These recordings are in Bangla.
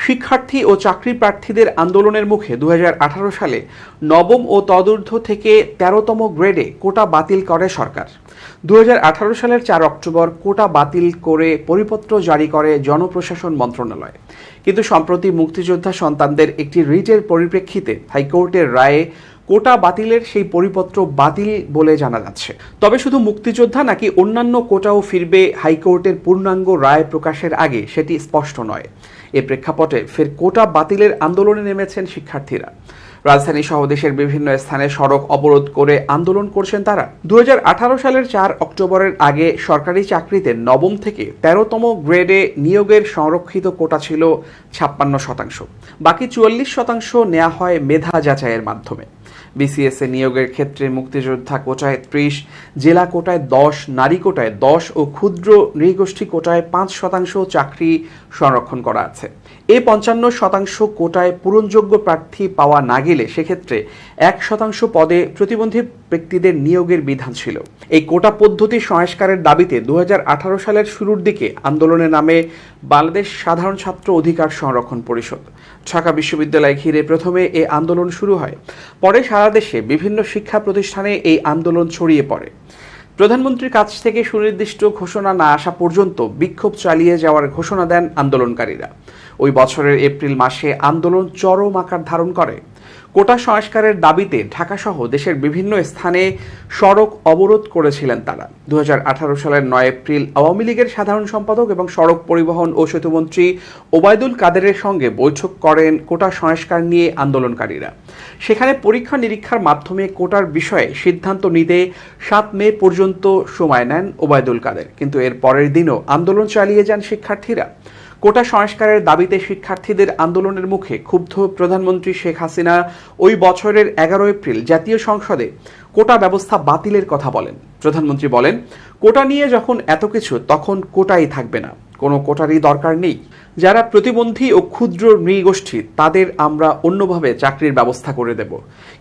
শিক্ষার্থী ও চাকরি প্রার্থীদের আন্দোলনের মুখে 2018 সালে নবম ও তদূর্ধ্ব থেকে 13তম গ্রেডে কোটা বাতিল করে সরকার। 2018 সালের 4 অক্টোবর কোটা বাতিল করে পরিপত্র জারি করে জনপ্রশাসন মন্ত্রণালয়। কিন্তু সম্প্রতি মুক্তিযোদ্ধা সন্তানদের একটি রিটের পরিপ্রেক্ষিতে হাইকোর্টের রায়ে কোটা বাতিলের সেই পরিপত্র বাতিল বলে জানা যাচ্ছে। তবে শুধু মুক্তিযোদ্ধা নাকি অন্যান্য কোটাও ফিরবে হাইকোর্টের পূর্ণাঙ্গ রায় প্রকাশের আগে সেটি স্পষ্ট নয়। এ প্রেক্ষাপটে ফের কোটা বাতিলের আন্দোলনে নেমেছেন শিক্ষার্থীরা। রাজধানী সহ দেশের বিভিন্ন স্থানে সড়ক অবরোধ করে আন্দোলন করছেন তারা। 2018 সালের 4 অক্টোবরের আগে সরকারি চাকরিতে নবম থেকে 13তম গ্রেডে নিয়োগের সংরক্ষিত কোটা ছিল 56%। বাকি 44% নেওয়া হয় মেধা যাচাইয়ের মাধ্যমে। বিসিএসএ নিয়োগের ক্ষেত্রে মুক্তিযোদ্ধা কোটায় 30, জেলা কোটায় 10, নারী কোটায় 10 ও ক্ষুদ্র নৃগোষ্ঠী কোটায় 5% চাকরি সংরক্ষণ করা আছে। এই 55% কোটায় পূরণযোগ্য প্রার্থী পাওয়া না গেলে সেক্ষেত্রে 1% পদে প্রতিবন্ধী ব্যক্তিদের নিয়োগের বিধান ছিল। এই কোটা পদ্ধতি সংস্কারের দাবিতে 2018 সালের শুরুর দিকে আন্দোলনে নামে বাংলাদেশ সাধারণ ছাত্র অধিকার সংরক্ষণ পরিষদ। ঢাকা বিশ্ববিদ্যালয় ঘিরে প্রথমে এই আন্দোলন শুরু হয়, পরে সারা দেশে বিভিন্ন শিক্ষা প্রতিষ্ঠানে এই আন্দোলন ছড়িয়ে পড়ে। প্রধানমন্ত্রীর কাছ থেকে সুনির্দিষ্ট ঘোষণা না আসা পর্যন্ত বিক্ষোভ চালিয়ে যাওয়ার ঘোষণা দেন আন্দোলনকারীরা। ওই বছরের এপ্রিল মাসে আন্দোলন চরম আকার ধারণ করে। কোটা সংস্কারের দাবিতে ঢাকাসহ দেশের বিভিন্ন স্থানে সড়ক অবরোধ করেছিলেন তারা। 2018 সালের 9 এপ্রিল আওয়ামী লীগের সাধারণ সম্পাদক এবং সড়ক পরিবহন ও সেতুমন্ত্রী ওবায়দুল কাদেরের সঙ্গে বৈঠক করেন কোটা সংস্কার নিয়ে আন্দোলনকারীরা। সেখানে পরীক্ষা নিরীক্ষার মাধ্যমে কোটার বিষয়ে সিদ্ধান্ত নিতে 7 মে পর্যন্ত সময় নেন ওবায়দুল কাদের। কিন্তু এর পরের দিনও আন্দোলন চালিয়ে যান শিক্ষার্থীরা। কোটা সংস্কারের দাবিতে শিক্ষার্থীদের আন্দোলনের মুখে ক্ষুব্ধ প্রধানমন্ত্রী শেখ হাসিনা ওই বছরের 11 এপ্রিল জাতীয় সংসদে কোটা ব্যবস্থা বাতিলের কথা বলেন। প্রধানমন্ত্রী বলেন, কোটা নিয়ে যখন এত কিছু তখন কোটাই থাকবে না, কোনো কোটারই দরকার নেই। যারা প্রতিবন্ধী ও ক্ষুদ্র নৃগোষ্ঠী তাদের আমরা অন্যভাবে চাকরির ব্যবস্থা করে দেব।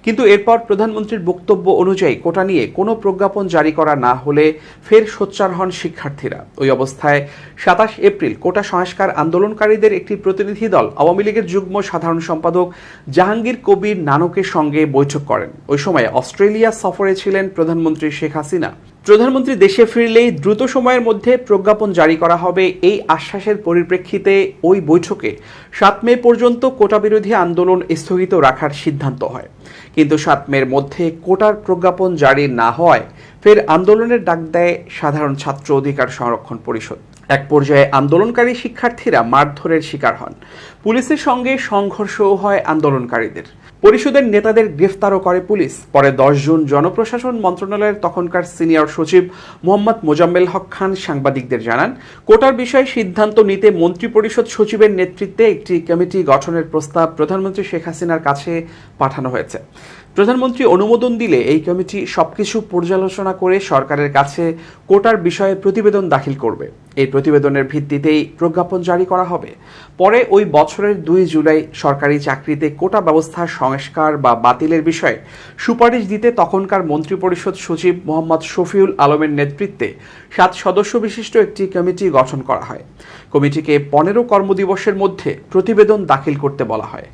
কিন্তু এরপর প্রধানমন্ত্রীর বক্তব্য অনুযায়ী কোটা নিয়ে কোনো প্রজ্ঞাপন জারি করা না হলে ফের সোচ্চার হন শিক্ষার্থীরা। ওই অবস্থায় 27 এপ্রিল কোটা সংস্কার আন্দোলনকারীদের একটি প্রতিনিধি দল আওয়ামী লীগের যুগ্ম সাধারণ সম্পাদক জাহাঙ্গীর কবির নানকের সঙ্গে বৈঠক করেন। ওই সময় অস্ট্রেলিয়া সফরে ছিলেন প্রধানমন্ত্রী শেখ হাসিনা। প্রধানমন্ত্রী দেশে ফিরলেই দ্রুত সময়ের মধ্যে প্রজ্ঞাপন জারি করা হবে এই আশ্বাসের পরিপ্রেক্ষিতে ওই বৈঠকে 7 মে পর্যন্ত কোটা বিরোধী আন্দোলন স্থগিত রাখার সিদ্ধান্ত হয়। কিন্তু 7 মের মধ্যে কোটার প্রজ্ঞাপন জারি না হওয়ায় ফের আন্দোলনের ডাক দেয় সাধারণ ছাত্র অধিকার সংরক্ষণ পরিষদ। এক পর্যায়ে আন্দোলনকারী শিক্ষার্থীরা মারধরের শিকার হন। পুলিশের সঙ্গে সংঘর্ষও হয় আন্দোলনকারীদের। পরিষদের নেতাদের গ্রেফতারও করে পুলিশ। পরে 10 জুন জনপ্রশাসন মন্ত্রণালয়ের তখনকার সিনিয়র সচিব মোহাম্মদ মোজাম্মেল হক খান সাংবাদিকদের জানান, কোটার বিষয়ে সিদ্ধান্ত নিতে মন্ত্রিপরিষদ সচিবের নেতৃত্বে একটি কমিটি গঠনের প্রস্তাব প্রধানমন্ত্রী শেখ হাসিনার কাছে পাঠানো হয়েছে। প্রধানমন্ত্রী অনুমোদন দিলে এই কমিটি সবকিছু পর্যালোচনা করে সরকারের কাছে কোটার বিষয়ে প্রতিবেদন দাখিল করবে। এই প্রতিবেদনের ভিত্তিতেই প্রজ্ঞাপন জারি করা হবে। পরে ওই বছরের 2 জুলাই সরকারি চাকরিতে কোটা ব্যবস্থার সংস্কার বা বাতিলের বিষয়ে সুপারিশ দিতে তখনকার মন্ত্রিপরিষদ সচিব মোহাম্মদ শফিউল আলমের নেতৃত্বে 7 সদস্য বিশিষ্ট একটি কমিটি গঠন করা হয়। কমিটিকে 15 কর্মদিবসের মধ্যে প্রতিবেদন দাখিল করতে বলা হয়।